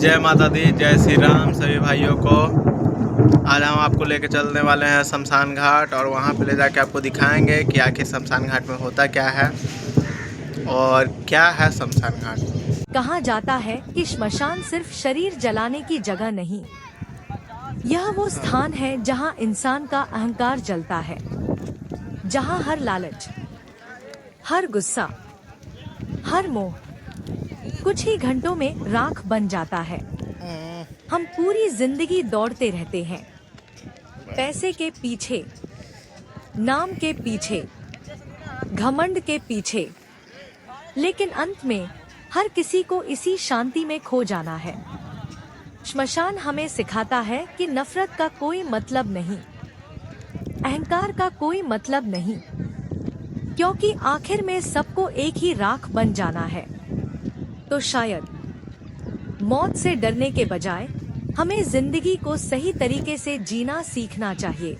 जय माता दी, जय श्री राम सभी भाइयों को। आज हम आपको लेके चलने वाले हैं शमशान घाट और वहाँ पे ले जाके आपको दिखाएंगे कि आखिर शमशान घाट में होता क्या है और क्या है शमशान घाट। कहा जाता है कि श्मशान सिर्फ शरीर जलाने की जगह नहीं, यह वो स्थान है जहां इंसान का अहंकार जलता है, जहां हर लालच, हर गुस्सा, हर मोह कुछ ही घंटों में राख बन जाता है। हम पूरी जिंदगी दौड़ते रहते हैं, पैसे के पीछे, नाम के पीछे, घमंड के पीछे, लेकिन अंत में हर किसी को इसी शांति में खो जाना है। श्मशान हमें सिखाता है कि नफरत का कोई मतलब नहीं, अहंकार का कोई मतलब नहीं, क्योंकि आखिर में सबको एक ही राख बन जाना है। तो शायद मौत से डरने के बजाय हमें जिंदगी को सही तरीके से जीना सीखना चाहिए,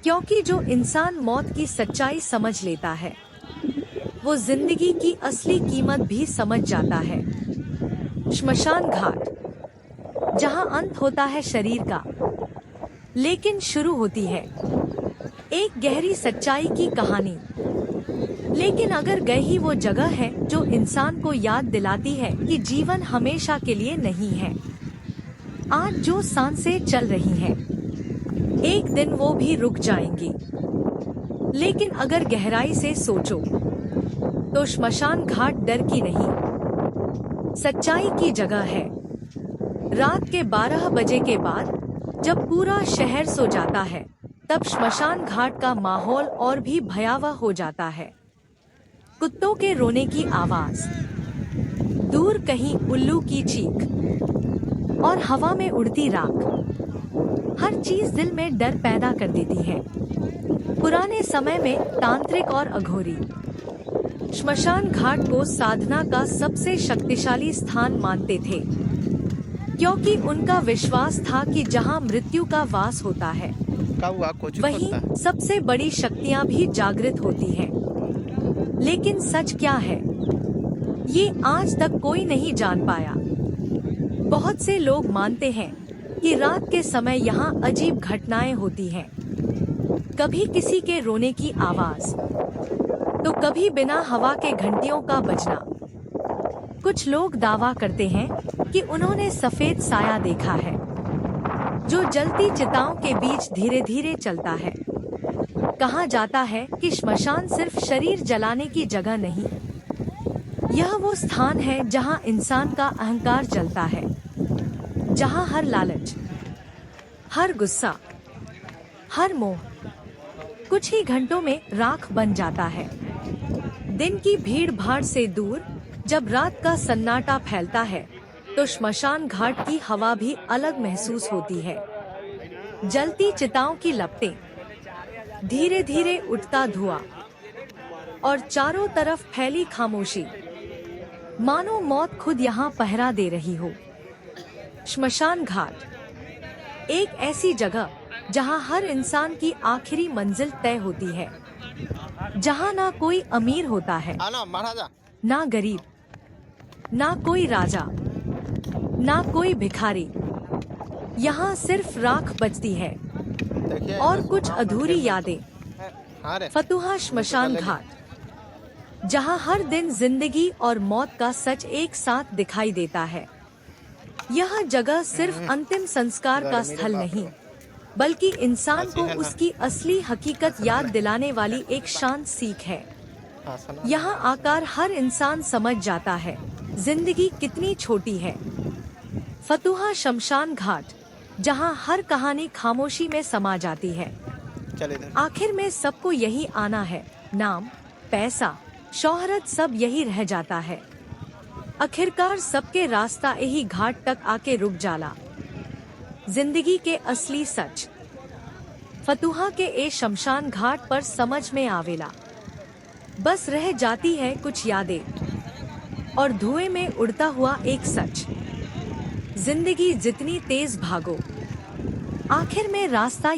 क्योंकि जो इंसान मौत की सच्चाई समझ लेता है वो जिंदगी की असली कीमत भी समझ जाता है। श्मशान घाट, जहां अंत होता है शरीर का, लेकिन शुरू होती है एक गहरी सच्चाई की कहानी। लेकिन अगर गई वो जगह है जो इंसान को याद दिलाती है कि जीवन हमेशा के लिए नहीं है। आज जो सांसें चल रही हैं, एक दिन वो भी रुक जाएंगी। लेकिन अगर गहराई से सोचो तो श्मशान घाट डर की नहीं, सच्चाई की जगह है। रात के 12 बजे के बाद जब पूरा शहर सो जाता है, तब श्मशान घाट का माहौल और भी भयावह हो जाता है। कुत्तों के रोने की आवाज, दूर कहीं उल्लू की चीख और हवा में उड़ती राख, हर चीज दिल में डर पैदा कर देती है। पुराने समय में तांत्रिक और अघोरी श्मशान घाट को साधना का सबसे शक्तिशाली स्थान मानते थे, क्योंकि उनका विश्वास था कि जहां मृत्यु का वास होता है, वहीं सबसे बड़ी शक्तियां भी जागृत होती हैं। लेकिन सच क्या है, ये आज तक कोई नहीं जान पाया। बहुत से लोग मानते हैं कि रात के समय यहाँ अजीब घटनाएं होती हैं, कभी किसी के रोने की आवाज, तो कभी बिना हवा के घंटियों का बजना। कुछ लोग दावा करते हैं कि उन्होंने सफेद साया देखा है, जो जलती चिताओं के बीच धीरे धीरे चलता है। कहा जाता है कि श्मशान सिर्फ शरीर जलाने की जगह नहीं, यह वो स्थान है जहां इंसान का अहंकार जलता है, जहां हर लालच, हर गुस्सा, हर मोह कुछ ही घंटों में राख बन जाता है। दिन की भीड़ भाड़ से दूर जब रात का सन्नाटा फैलता है, तो श्मशान घाट की हवा भी अलग महसूस होती है। जलती चिताओं की लपटें, धीरे धीरे उठता धुआं और चारों तरफ फैली खामोशी, मानो मौत खुद यहाँ पहरा दे रही हो। श्मशान घाट एक ऐसी जगह जहाँ हर इंसान की आखिरी मंजिल तय होती है, जहाँ ना कोई अमीर होता है, ना गरीब, ना कोई राजा, ना कोई भिखारी। यहाँ सिर्फ राख बचती है और कुछ अधूरी यादें। फतुहा श्मशान घाट, जहां हर दिन जिंदगी और मौत का सच एक साथ दिखाई देता है। यह जगह सिर्फ अंतिम संस्कार का स्थल नहीं, बल्कि इंसान को उसकी असली हकीकत याद दिलाने वाली एक शांत सीख है। यहाँ आकर हर इंसान समझ जाता है जिंदगी कितनी छोटी है। फतुहा शमशान घाट, जहाँ हर कहानी खामोशी में समा जाती है। आखिर में सबको यही आना है, नाम, पैसा, शोहरत सब यही रह जाता है। आखिरकार सबके रास्ता यही घाट तक आके रुक जाला। जिंदगी के असली सच फतुहा के ए शमशान घाट पर समझ में आवेला। बस रह जाती है कुछ यादें और धुएं में उड़ता हुआ एक सच। जिंदगी जितनी तेज भागो, आखिर में रास्ता